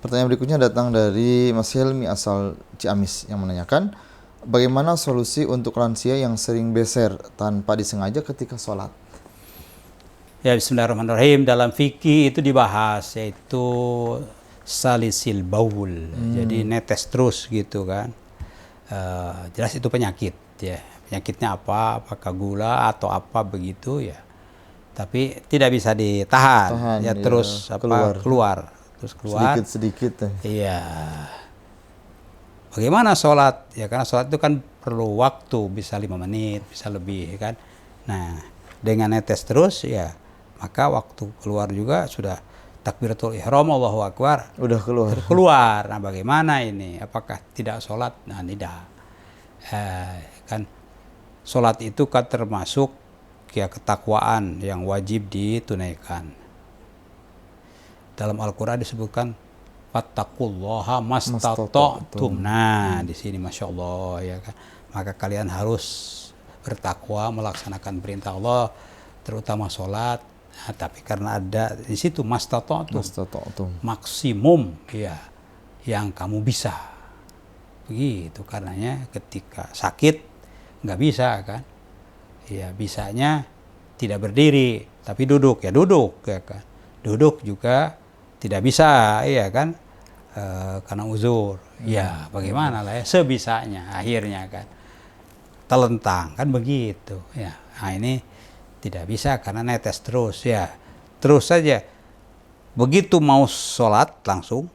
Pertanyaan berikutnya datang dari Mas Helmi asal Ciamis yang menanyakan, bagaimana solusi untuk lansia yang sering beser tanpa disengaja ketika sholat? Ya, bismillahirrahmanirrahim. Dalam fikih itu dibahas, yaitu salisil baul. Jadi netes terus gitu kan. Jelas itu penyakit ya. Penyakitnya apa? Apakah gula atau apa begitu ya. Tapi tidak bisa ditahan. Ya, terus keluar. Terus keluar. Sedikit-sedikit. Iya. Bagaimana sholat? Ya, karena sholat itu kan perlu waktu, bisa 5 menit, bisa lebih kan. Nah, dengan netes terus ya, maka waktu keluar juga sudah takbiratul ihram, Allahu Akbar. Udah Keluar. Nah, bagaimana ini? Apakah tidak sholat? Nah, tidak. Kan sholat itu kan termasuk ya ketakwaan yang wajib ditunaikan. Dalam Al-Quran disebutkan fattaqullaha mastata'tum. Nah, di sini Masya Allah ya kan. Maka kalian harus bertakwa melaksanakan perintah Allah, terutama sholat. Nah, tapi karena ada di situ mastata'tum, maksimum ya yang kamu bisa. Begitu, karenanya ketika sakit nggak bisa kan. Ya bisanya tidak berdiri tapi duduk ya kan. Duduk juga tidak bisa ya kan, karena uzur. Ya bagaimana lah ya, sebisanya akhirnya kan telentang kan begitu ya. Nah, ini tidak bisa karena netes terus ya. Terus saja begitu mau sholat langsung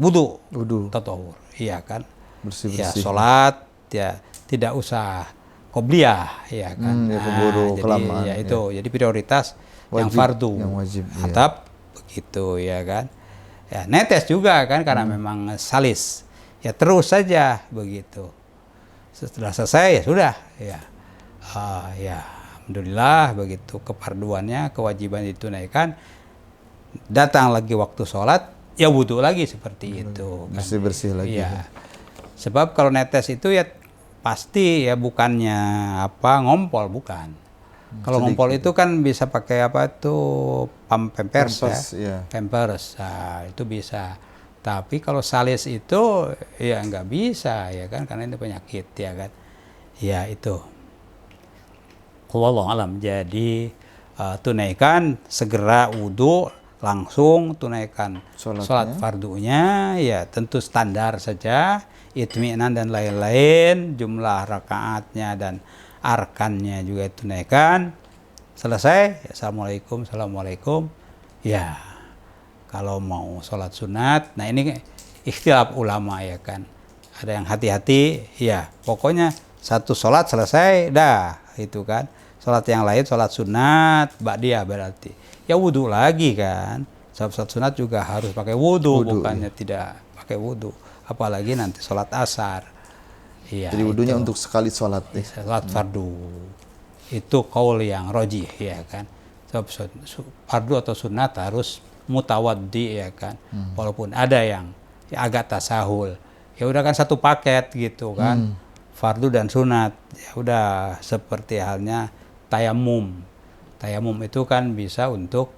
wudu tatahur, iya kan. Bersih-bersih. Ya sholat ya tidak usah qobliyah ya kan. Keburu kelamaan. Ya itu jadi prioritas wajib, yang fardu. Yang wajib. Atap begitu ya kan. Ya netes juga kan karena memang salis. Ya terus saja begitu. Setelah selesai ya sudah ya. Ya alhamdulillah begitu kefarduannya, kewajiban ditunaikan. Datang lagi waktu sholat ya wudu lagi seperti itu. Bersih-bersih lagi. Ya. Sebab kalau netes itu ya pasti ya bukannya apa ngompol, bukan. Kalau ngompol itu kan bisa pakai apa tuh pampers ya. Pampers. Nah, itu bisa. Tapi kalau salis itu ya nggak bisa ya kan, karena ini penyakit ya kan. Ya itu. Wallahu alam. Jadi tunaikan segera wudu, langsung tunaikan sholat fardunya ya, tentu standar saja, itminan dan lain-lain, jumlah rakaatnya dan arkannya juga tunaikan. Selesai ya, assalamualaikum ya. Kalau mau sholat sunat, nah ini ikhtilaf ulama ya kan, ada yang hati-hati ya, pokoknya satu sholat selesai dah itu kan. Sholat yang lain sholat sunat ba'diyah berarti ya wudu lagi kan. Sholat sunat juga harus pakai wudu, bukannya tidak pakai wudu, apalagi nanti sholat asar. Ya, jadi wudunya untuk sekali sholat. Sholat fardu itu qaul yang rajih ya kan. Fardu atau sunat harus mutawaddi ya kan. Walaupun ada yang ya agak tasahul, ya udah kan satu paket gitu kan. Fardu dan sunat ya udah seperti halnya tayamum. Tayamum itu kan bisa untuk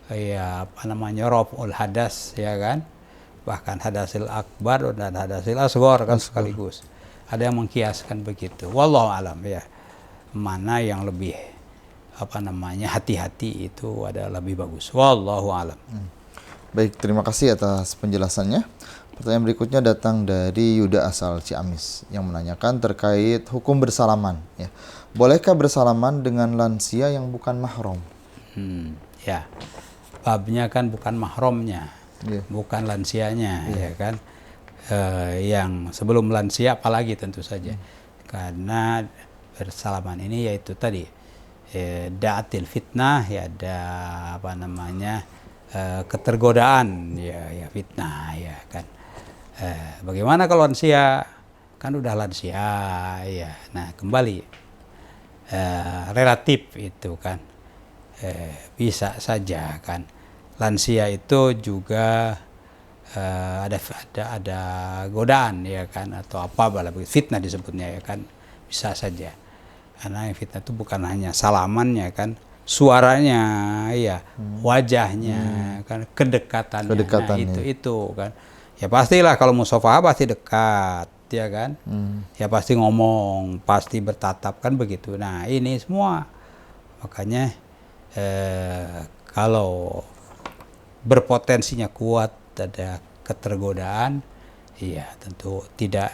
ya apa namanya raf'ul hadas ya kan. Bahkan hadasil akbar dan hadasil asghar kan sekaligus. Ada yang mengkiaskan begitu. Wallahu alam ya. Mana yang lebih apa namanya hati-hati itu adalah lebih bagus. Wallahu alam. Baik, terima kasih atas penjelasannya. Pertanyaan berikutnya datang dari Yuda asal Ciamis yang menanyakan terkait hukum bersalaman ya. Bolehkah bersalaman dengan lansia yang bukan mahram? Ya. Babnya kan bukan mahramnya. Bukan lansianya ya kan. Yang sebelum lansia apalagi tentu saja. Karena bersalaman ini yaitu tadi da'atil fitnah ya, ada apa namanya ketergodaan ya fitnah ya kan. Bagaimana kalau lansia? Kan udah lansia ya. Nah, kembali relatif itu kan bisa saja kan. Lansia itu juga ada godaan ya kan, atau apa fitnah disebutnya ya kan, bisa saja. Karena yang fitnah itu bukan hanya salamannya kan, suaranya ya, wajahnya kan, kedekatannya. Nah, itu kan Ya pastilah kalau musafahah pasti dekat, ya kan? Ya pasti ngomong, pasti bertatap kan begitu. Nah ini semua makanya kalau berpotensinya kuat ada ketergodaan, iya tentu tidak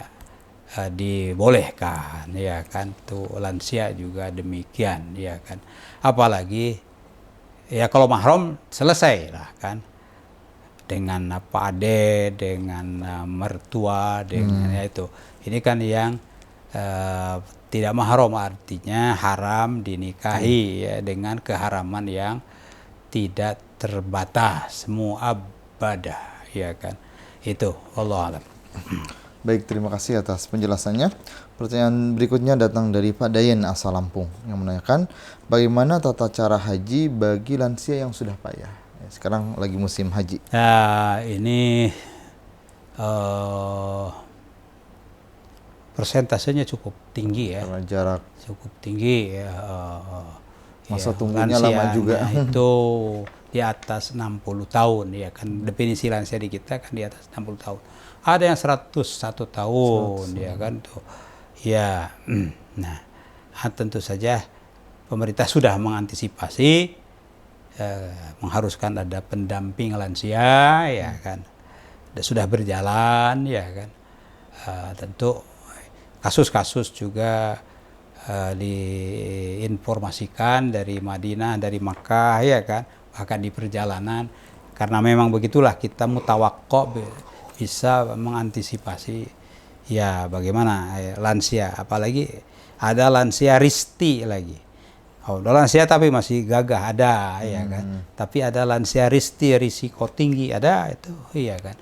dibolehkan, ya kan? Tuh lansia juga demikian, ya kan? Apalagi ya kalau mahram selesai lah kan. Dengan apa ade, dengan mertua, dengan ya itu. Ini kan yang tidak mahram, artinya haram dinikahi ya, dengan keharaman yang tidak terbatas, muabbadah, ya kan. Itu Allah alam. Baik, terima kasih atas penjelasannya. Pertanyaan berikutnya datang dari Pak Dayen asal Lampung yang menanyakan bagaimana tata cara haji bagi lansia yang sudah payah. Sekarang lagi musim haji. Nah, ini persentasenya cukup tinggi ya. Karena jarak Cukup tinggi ya. masa Ya, tunggunya lama juga. itu di atas 60 tahun ya kan. Definisi lansia di kita kan di atas 60 tahun. Ada yang 101 tahun ya kan tuh. Ya. Nah, tentu saja pemerintah sudah mengantisipasi mengharuskan ada pendamping lansia ya kan. Sudah berjalan ya kan. Tentu kasus-kasus juga diinformasikan dari Madinah, dari Makkah ya kan, bahkan di perjalanan, karena memang begitulah kita mutawakkil bisa mengantisipasi ya bagaimana lansia, apalagi ada lansia risti lagi. Oh, ada lansia tapi masih gagah ada ya kan. Tapi ada lansia risti, risiko tinggi ada itu iya kan.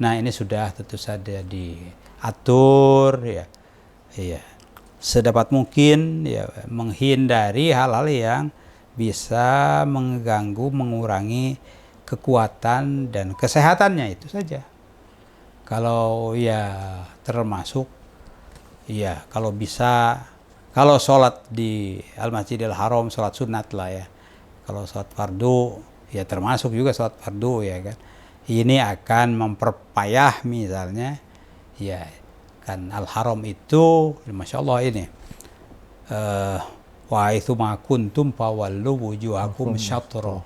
Nah, ini sudah tentu saja diatur ya. Iya. Sedapat mungkin ya menghindari hal-hal yang bisa mengganggu, mengurangi kekuatan dan kesehatannya, itu saja. Kalau ya termasuk ya kalau bisa, kalau sholat di Al-Masjidil Haram sholat sunat lah ya. Kalau sholat fardu ya termasuk juga sholat fardu ya kan. Ini akan memperpayah misalnya ya kan Al-Haram itu Masya Allah ini wa aitsuma kuntum fawallu wujuhakum syatro,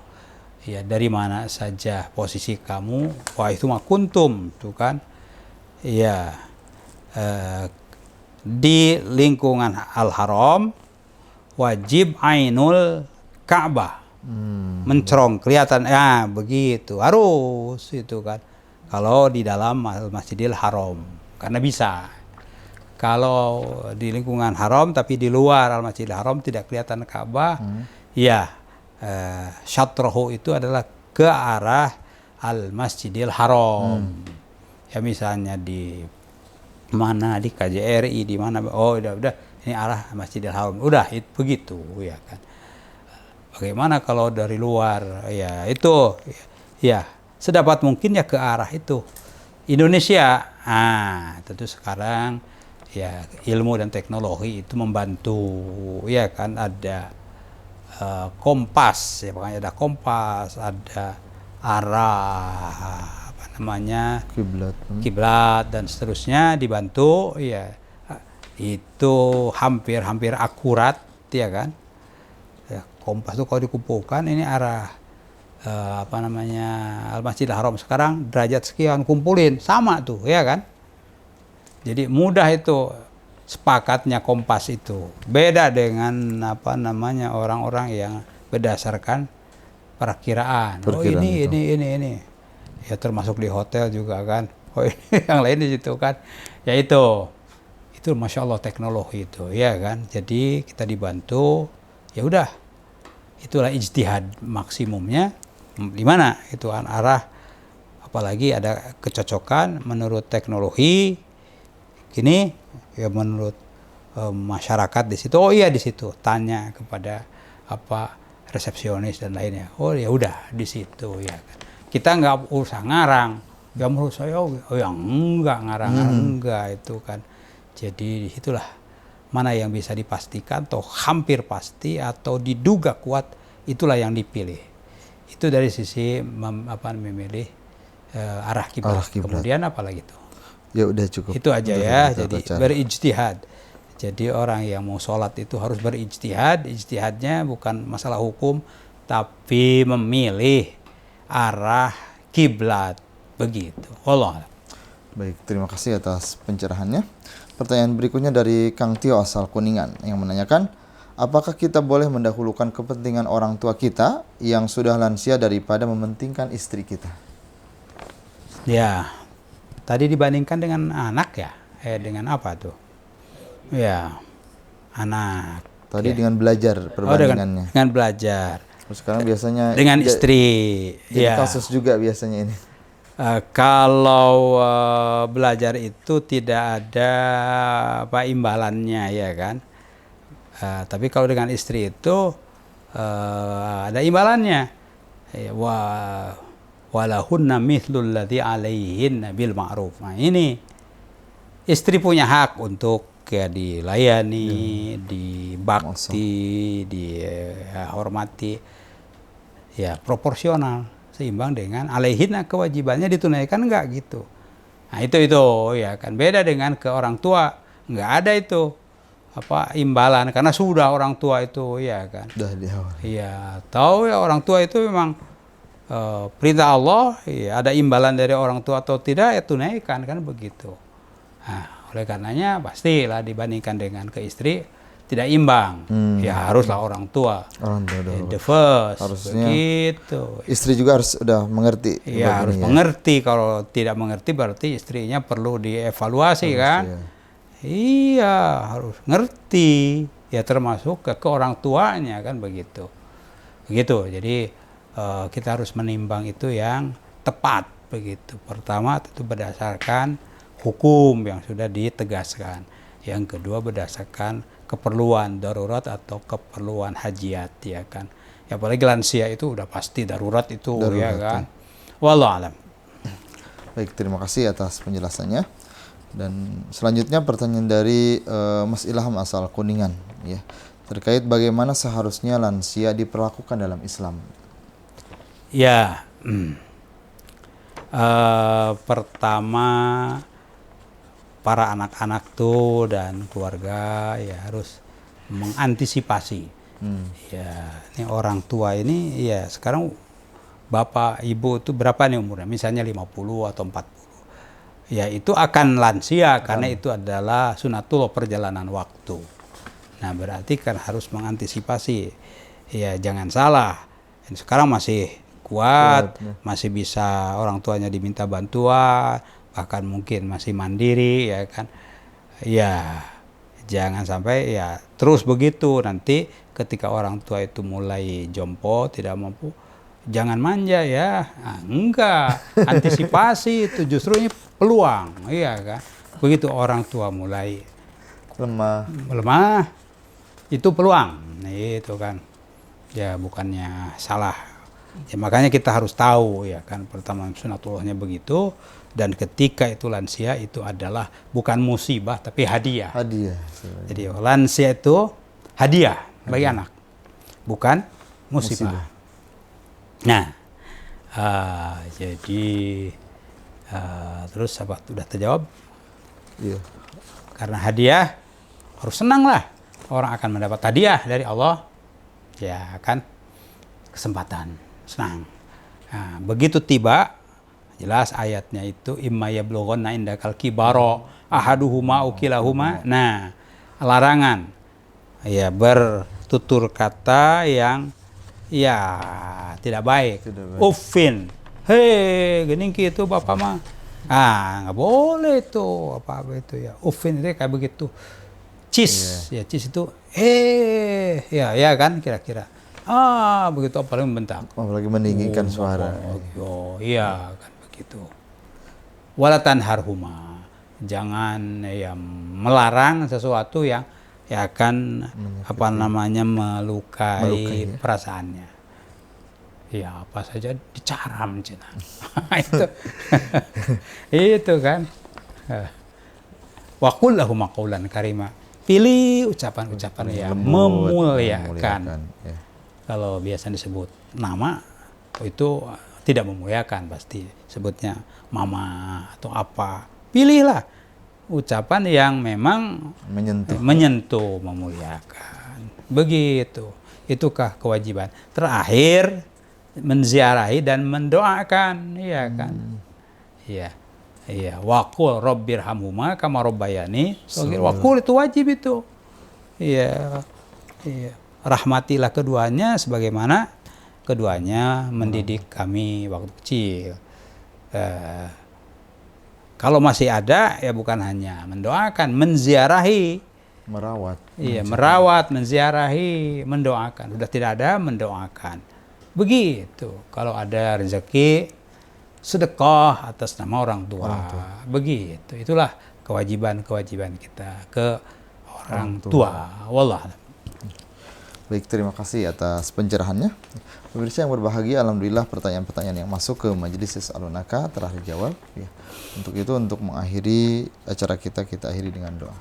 ya dari mana saja posisi kamu, wa aitsuma kuntum tuh kan ya di lingkungan Al-Haram wajib ainul Ka'bah, mencerong kelihatan ya begitu harus itu kan kalau di dalam Masjidil Haram, karena bisa. Kalau di lingkungan haram tapi di luar Al-Masjidil Haram tidak kelihatan Ka'bah, ya syatrohu itu adalah ke arah Al-Masjidil Haram. Ya misalnya di mana, di KJRI, di mana, oh udah ini arah Masjidil Haram, udah itu begitu ya kan. Bagaimana kalau dari luar, ya itu ya sedapat mungkin ya ke arah itu. Indonesia, tentu sekarang ya ilmu dan teknologi itu membantu ya kan, ada kompas ya, makanya ada kompas, ada arah apa namanya kiblat dan seterusnya dibantu ya, itu hampir akurat ya kan ya, kompas itu kalau dikumpulkan ini arah apa namanya Al-Masjidil Haram sekarang derajat sekian, kumpulin sama tuh ya kan. Jadi mudah itu sepakatnya kompas itu. Beda dengan apa namanya orang-orang yang berdasarkan perkiraan. Oh ini. Ya termasuk di hotel juga kan. Oh ini yang lain di situ kan. Ya itu Masya Allah teknologi itu ya kan. Jadi kita dibantu. Ya udah. Itulah ijtihad maksimumnya. Di mana itu arah, apalagi ada kecocokan menurut teknologi. Kini ya menurut masyarakat di situ, oh iya di situ, tanya kepada apa resepsionis dan lainnya, oh ya udah di situ ya kan. Kita nggak usah ngarang, ya menurut saya oh ya enggak ngarang enggak itu kan. Jadi disitulah mana yang bisa dipastikan atau hampir pasti atau diduga kuat, itulah yang dipilih. Itu dari sisi memilih arah kiblat. Kemudian apa lagi tuh? Ya udah cukup. Itu aja ya. Jadi berijtihad. Jadi orang yang mau sholat itu harus berijtihad. Ijtihadnya bukan masalah hukum, tapi memilih arah kiblat. Begitu. Allah. Baik, terima kasih atas pencerahannya. Pertanyaan berikutnya dari Kang Tio asal Kuningan yang menanyakan, apakah kita boleh mendahulukan kepentingan orang tua kita yang sudah lansia daripada mementingkan istri kita? Ya, tadi dibandingkan dengan anak ya? Dengan apa tuh? Ya, anak. Tadi dengan belajar perbandingannya. Dengan belajar. Terus sekarang biasanya dengan istri. Jadi kasus juga biasanya ini. Kalau belajar itu tidak ada imbalannya ya kan. Tapi kalau dengan istri itu ada imbalannya. Walahunna mithlul ladzi alaihinna bil ma'ruf. Nah ini istri punya hak untuk dilayani, dibakti, dihormati, ya proporsional, seimbang dengan alaihinna, kewajibannya ditunaikan enggak gitu. Nah itu ya kan, beda dengan ke orang tua, enggak ada itu imbalan karena sudah orang tua itu ya kan. Sudah di awal. Iya, tahu ya orang tua itu memang perintah Allah, ya, ada imbalan dari orang tua atau tidak ya tunaikan kan begitu. Nah, oleh karenanya pastilah dibandingkan dengan ke istri tidak imbang. Ya haruslah orang tua. The first. Harusnya begitu. Istri juga harus udah mengerti. Ya harus mengerti. Kalau tidak mengerti berarti istrinya perlu dievaluasi kan. Ya. Iya harus ngerti. Ya termasuk ke orang tuanya kan begitu. Begitu. Jadi kita harus menimbang itu yang tepat begitu. Pertama itu berdasarkan hukum yang sudah ditegaskan. Yang kedua berdasarkan keperluan darurat atau keperluan hajiat ya kan. Ya apalagi lansia itu udah pasti darurat itu ya kan. Wallahu alam. Baik, terima kasih atas penjelasannya. Dan selanjutnya pertanyaan dari Mas Ilham asal Kuningan ya. Terkait bagaimana seharusnya lansia diperlakukan dalam Islam. Ya. Pertama para anak-anak tuh dan keluarga ya harus mengantisipasi. Ya, ini orang tua ini ya sekarang bapak ibu itu berapa nih umurnya? Misalnya 50 atau 40. Ya itu akan lansia karena itu adalah sunatullah perjalanan waktu. Nah, berarti kan harus mengantisipasi. Ya jangan salah. Sekarang masih kuat, masih bisa orang tuanya diminta bantuan, bahkan mungkin masih mandiri ya kan. Ya jangan sampai ya terus begitu, nanti ketika orang tua itu mulai jompo tidak mampu, jangan manja ya. Enggak, antisipasi itu justru ini peluang, iya kan. Begitu orang tua mulai lemah itu peluang. Nah, itu kan ya bukannya salah. Ya, makanya kita harus tahu ya kan, pertama sunatullahnya begitu, dan ketika itu lansia itu adalah bukan musibah tapi hadiah. Jadi lansia itu hadiah bagi anak, bukan musibah. Nah, jadi terus apa? Sudah terjawab? Iya. Karena hadiah harus senang lah, orang akan mendapat hadiah dari Allah, ya kan, kesempatan. Senang. Nah, begitu tiba, jelas ayatnya itu imma yablughanna indakal kibara ahaduhuma aw kilahuma. Nah, larangan ya bertutur kata yang ya tidak baik. Uffin. Hei, gini gitu bapak mah. Nggak boleh itu apa itu ya. Uffin itu kayak begitu. Cis, ya cis itu ya kan kira-kira. Begitu apalagi membentak. Apalagi meninggikan suara. Iya kan begitu. Walatan harhuma. Jangan ya melarang sesuatu yang ya akan melukai perasaannya. Ya apa saja dicaram cina. Itu kan. Wa qul lahum qawlan karima. Pilih ucapan-ucapan yang memuliakan. Ya. Kalau biasa disebut nama itu tidak memuliakan, pasti sebutnya mama atau apa. Pilihlah ucapan yang memang menyentuh, memuliakan. Begitu. Itukah kewajiban. Terakhir, menziarahi dan mendoakan, iya kan? Iya. Iya, waqul rabbirhamhuma kama rabbayani shaghira. Waqul itu wajib itu. Iya. Iya. Rahmatilah keduanya sebagaimana keduanya mendidik kami waktu kecil. Kalau masih ada, ya bukan hanya mendoakan, menziarahi. Merawat. Iya, merawat, menziarahi, mendoakan. Sudah tidak ada, mendoakan. Begitu. Kalau ada rezeki, sedekah atas nama orang tua. Begitu. Itulah kewajiban-kewajiban kita ke orang tua. Wallah. Baik, terima kasih atas pencerahannya. Pemirsa yang berbahagia, alhamdulillah pertanyaan-pertanyaan yang masuk ke Majelis Yas'alunaka telah dijawab. Ya. Untuk itu, untuk mengakhiri acara kita akhiri dengan doa.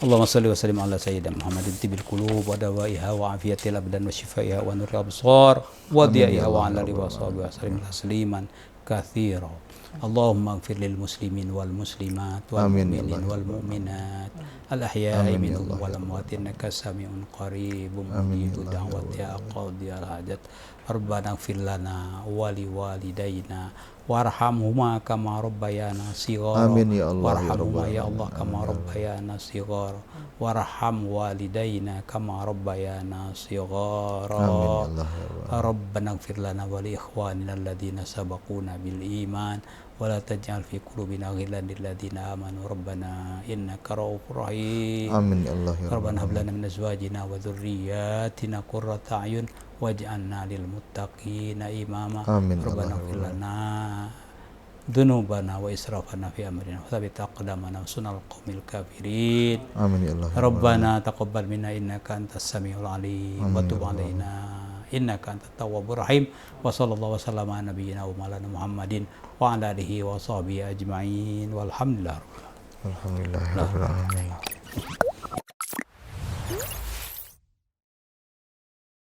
Allahumma salli wa sallim ala sayyidina Muhammadin tibil qulub wa dawaiha wa afiyatil abdan wa shifaiha wa nuril absar wa diyaiha wa ala alihi wa sahbihi wa sallim tasliman katsira. Allahumma ighfir lil muslimin wal muslimat wal mu'minin wal mu'minat al ahya'i minhum wal amwat innaka sami'un qaribun mujibud da'wati ya qadiyal hajat. Rabbana ighfir lana wa li walidayna warhamhuma kama rabbayana shighara. Amin ya Allah. Warhamhuma ya Allah kama rabbayana shighara. Warham walidayna kama rabbayana shighara. Amin ya Allah. Rabbana ighfir lana wa li ikhwanina alladhina sabaquna bil iman wa la taj'al fi qulubina ghillan lil ladzina amanu rabbana innaka ra'ufur rahim. Amin ya Allah. Rabbana hab lana min azwajina wa dhurriyyatina qurrata a'yun waj'alna lil muttaqina imama. Amin. Rabbana ighfir lana dzunubana wa israfana fi amrina wa tsabbit aqdamana wa sunal qaumil kafirin. Amin ya Allah. Rabbana taqabbal minna innaka antas samiul alim wa tub alaina innaka antat tawwabur rahim. Wa sallallahu wasallam ala nabiyyina wa maulana Muhammadin wa ala alihi wa sahbihi ajma'in walhamdulillah. Alhamdulillah.